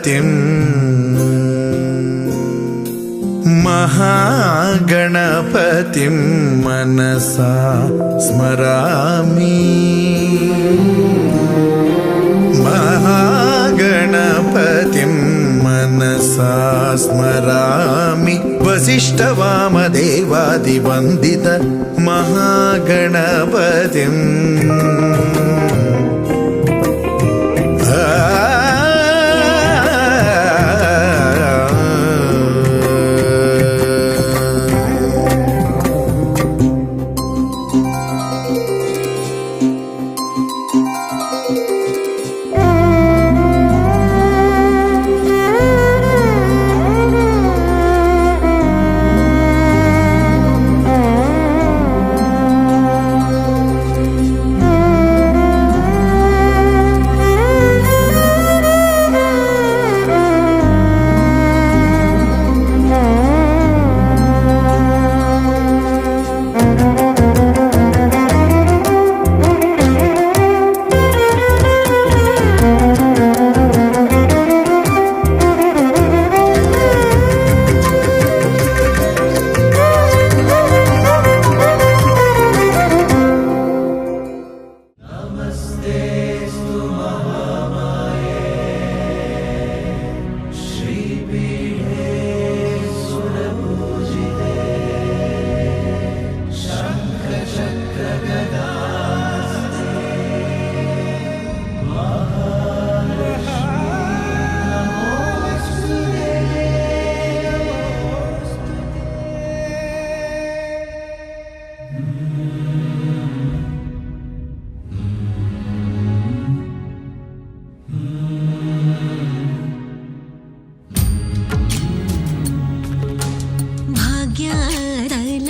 ಗಣಪತಿಂ ಮಹಾಗಣಪತಿಂ ಮನಸಾ ಸ್ಮರಾಮಿ ಮಹಾಗಣಪತಿಂ ಮನಸಾ ಸ್ಮರಾಮಿ ವಸಿಷ್ಠವಾಮದೇವಾದಿವಂದಿತ ಮಹಾಗಣಪತಿಂ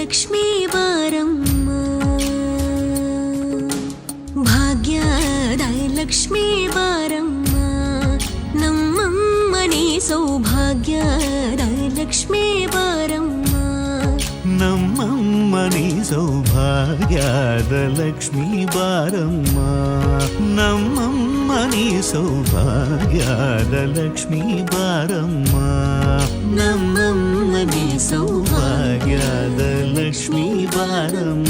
ಲಕ್ಷ್ಮೀ ಬಾರಮ್ಮ ಭಾಗ್ಯದ ಲಕ್ಷ್ಮೀ ಬಾರಮ್ಮ ನಮ್ಮಮ್ಮನಿ ಸೌಭಾಗ್ಯದ ಲಕ್ಷ್ಮೀ ಬಾರಮ್ಮ ನಮ್ಮಮ್ಮನಿ ಸೌಭಾಗ್ಯದ ಲಕ್ಷ್ಮೀ ಬಾರಮ್ಮ ನಮ್ಮಮ್ಮನಿ ಸೌಭಾಗ್ಯದ ಲಕ್ಷ್ಮೀ ಬಾರಮ್ಮ ನಮ್ಮಮ್ಮನಿ ಸೌಭಾಗ್ಯದ ಲಕ್ಷ್ಮೀ ಬಾರಮ್ಮ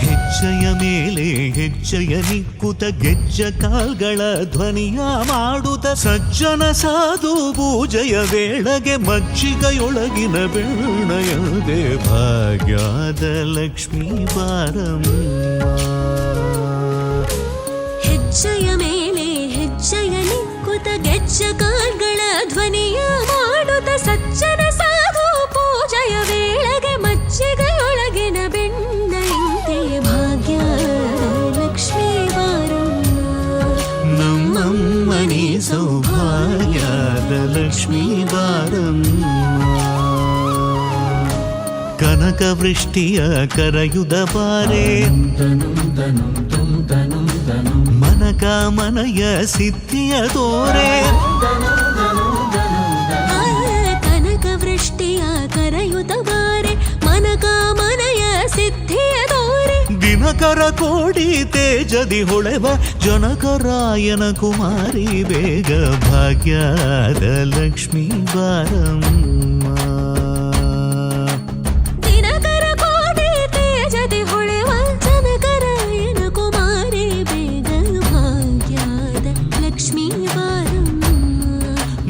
ಹೆಜ್ಜೆಯ ಮೇಲೆ ಹೆಜ್ಜೆಯ ನಿಕ್ಕುತ ಗೆಜ್ಜ ಕಾಲ್ಗಳ ಧ್ವನಿಯ ಮಾಡುತ್ತ ಸಜ್ಜನ ಸಾಧು ಪೂಜೆಯ ವೇಳೆಗೆ ಮಜ್ಜಿಗೆಯೊಳಗಿನ ಬೆಣ್ಣೆಯದೆ ಭಾಗ್ಯದ ಲಕ್ಷ್ಮೀ ಬಾರಮ್ಮ ಹೆಜ್ಜೆಯ ಮೇಲೆ ಹೆಜ್ಜೆಯ ನಿಕ್ಕುತ ಗೆಜ್ಜ ಕಾಲ್ಗಳ ಧ್ವನಿಯ ಮಾಡುತ್ತ ಸಜ್ಜನ ಸಾಧು ಪೂಜೆಯ ವೇಳೆಗೆ ಮಜ್ಜಿಗೆಯೊಳಗಿನ ಬೆಣ್ಣೆಯಂತೆ ಲಕ್ಷ್ಮೀ ಬಾರಮ್ಮ ನಮ್ಮಮ್ಮನಿ ಸೌಭಾಗ್ಯದ ಲಕ್ಷ್ಮೀ ಬಾರಮ್ಮ ಕನಕ ವೃಷ್ಟಿಯ ಕರೆಯುದ ಬಾರೆ ಮನಕ ಮನಯ ಸಿದ್ಧಿಯ ತೋರೆ ಕನಕ ವೃಷ್ಟಿಯ ಕರೆಯುದ ಬಾರೆ ಮನಕ ಮನಯ ಸಿದ್ಧಿಯ ತೋರೆ ದಿನಕರ ಕೋಡಿ ತೇಜದಿ ಹೊಳೆವ ಜನಕರಾಯನ ಕುಮಾರಿ ಬೇಗ ಭಾಗ್ಯದ ಲಕ್ಷ್ಮೀ ಬಾರಮ್ಮ ದಿನಕರ ಕೋಡಿ ತೇಜದಿ ಹೊಳೆವ ಜನಕರಾಯನ ಕುಮಾರಿ ಬೇಗ ಭಾಗ್ಯದ ಲಕ್ಷ್ಮೀ ಬಾರಮ್ಮ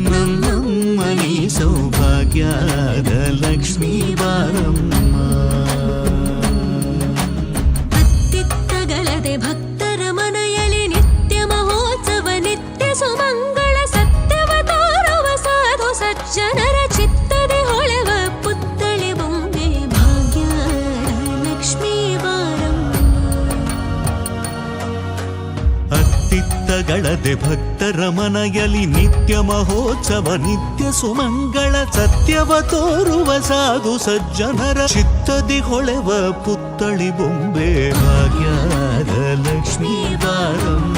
ನಮ್ಮಮ್ಮನಿ ಸೌಭಾಗ್ಯದ ಲಕ್ಷ್ಮೀ ಬಾರಮ್ಮ ಭಕ್ತರ ಮನೆಯಲ್ಲಿ ನಿತ್ಯ ಮಹೋತ್ಸವ ನಿತ್ಯ ಸುಮಂಗಳ ಸತ್ಯವ ತೋರುವ ಸಾಧು ಸಜ್ಜನರ ಚಿತ್ತದೆ ಹೊಳೆವ ಪುತ್ಥಳಿ ಬೊಂಬೆ ಭಾಗ್ಯದ ಲಕ್ಷ್ಮೀ ಬಾರಮ್ಮ ಅತ್ತಿತ್ತಗಳದೆ ಭಕ್ತರ ಮನೆಯಲ್ಲಿ ನಿತ್ಯ ಮಹೋತ್ಸವ ನಿತ್ಯ ಸುಮಂಗಳ ಸತ್ಯವ ತೋರುವ ಸಾಧು ಸಜ್ಜನರ ಚಿತ್ತದಿ ಹೊಳೆವ ಪುತ್ಥಳಿ ಬೊಂಬೆ ಭಾಗ್ಯದ ಲಕ್ಷ್ಮೀ ಬಾರಮ್ಮ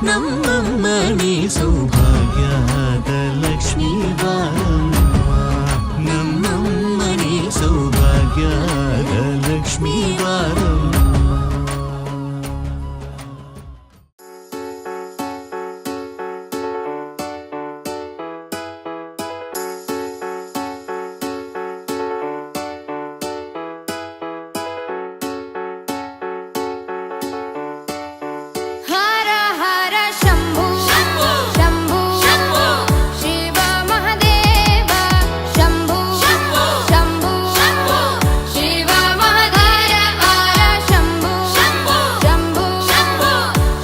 ನಮ್ಮಮ್ಮನಿ ಸೌಭಾಗ್ಯದ ಲಕ್ಷ್ಮೀ ಬಾರಮ್ಮ ನಮ್ಮಮ್ಮನಿ ಸೌಭಾಗ್ಯದ ಲಕ್ಷ್ಮೀ ಬಾರಮ್ಮ. ಹರ ಹರ ಶಂಭು ಶಂಭು ಶಿವ ಮಹದೇವ ಶಂಭು ಶಂಭು ಶಿವ ಮಹದೇವ ಹರ ಶಂಭು ಶಂಭು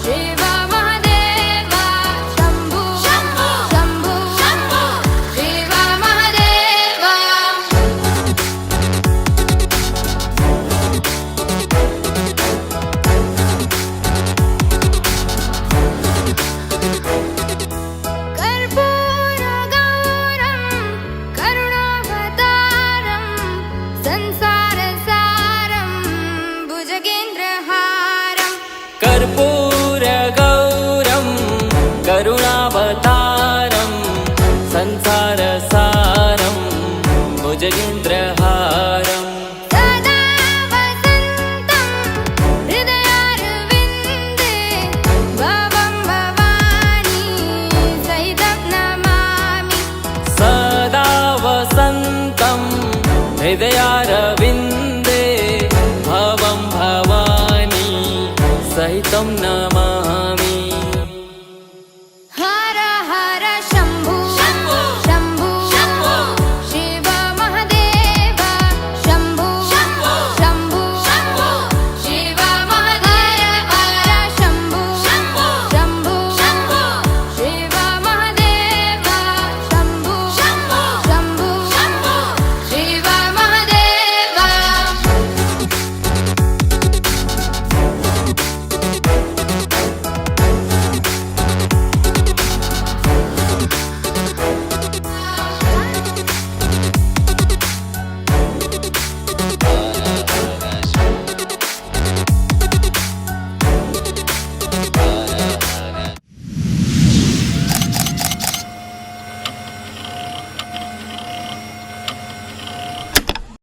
ಶಿವ ಮಹದೇವ ಶಂಭು ಶಂಭು ಶಿವ ಮಹದೇವ. कर्पूरगौरं करुणावतारं संसारसारं भुजगेन्द्रहारं कर्पूरगौरं करुणावतारं संसारसारं भुजगेन्द्रहारं सदा वसन्तं हृदयारविन्दे भवं भवानी सहितं नमामि. सदा वसन्तं हृदयारविन्दे भवं भवानी सहितं नमामि.